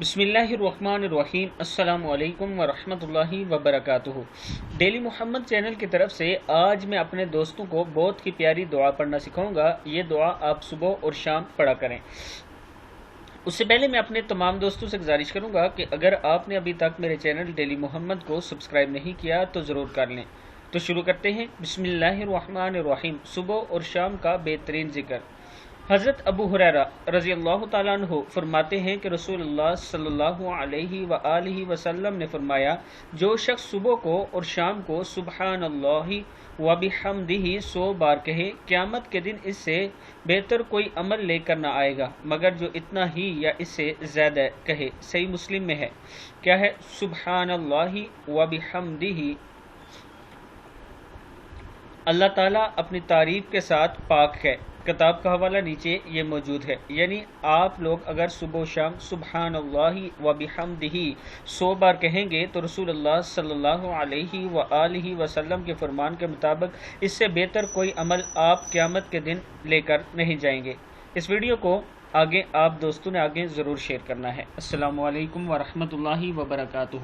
بسم اللہ الرحمن الرحیم۔ السلام علیکم ورحمۃ اللہ وبرکاتہ۔ ڈیلی محمد چینل کی طرف سے آج میں اپنے دوستوں کو بہت ہی پیاری دعا پڑھنا سکھاؤں گا۔ یہ دعا آپ صبح اور شام پڑھا کریں۔ اس سے پہلے میں اپنے تمام دوستوں سے گزارش کروں گا کہ اگر آپ نے ابھی تک میرے چینل ڈیلی محمد کو سبسکرائب نہیں کیا تو ضرور کر لیں۔ تو شروع کرتے ہیں۔ بسم اللہ الرحمن الرحیم۔ صبح اور شام کا بہترین ذکر۔ حضرت ابو ہریرہ رضی اللہ تعالیٰ عنہ فرماتے ہیں کہ رسول اللہ صلی اللہ علیہ وآلہ وسلم نے فرمایا، جو شخص صبح کو اور شام کو سبحان اللہ وبحمدہ 100 بار کہے، قیامت کے دن اس سے بہتر کوئی عمل لے کر نہ آئے گا مگر جو اتنا ہی یا اس سے زیادہ کہے۔ صحیح مسلم میں ہے۔ کیا ہے سبحان اللہ وبحمدہ؟ اللہ تعالیٰ اپنی تعریف کے ساتھ پاک ہے۔ کتاب کا حوالہ نیچے یہ موجود ہے۔ یعنی آپ لوگ اگر صبح و شام سبحان اللہ وبحمدہ 100 بار کہیں گے تو رسول اللہ صلی اللہ علیہ وآلہ وسلم کے فرمان کے مطابق اس سے بہتر کوئی عمل آپ قیامت کے دن لے کر نہیں جائیں گے۔ اس ویڈیو کو آگے آپ دوستوں نے ضرور شیئر کرنا ہے۔ السلام علیکم ورحمۃ اللہ وبرکاتہ۔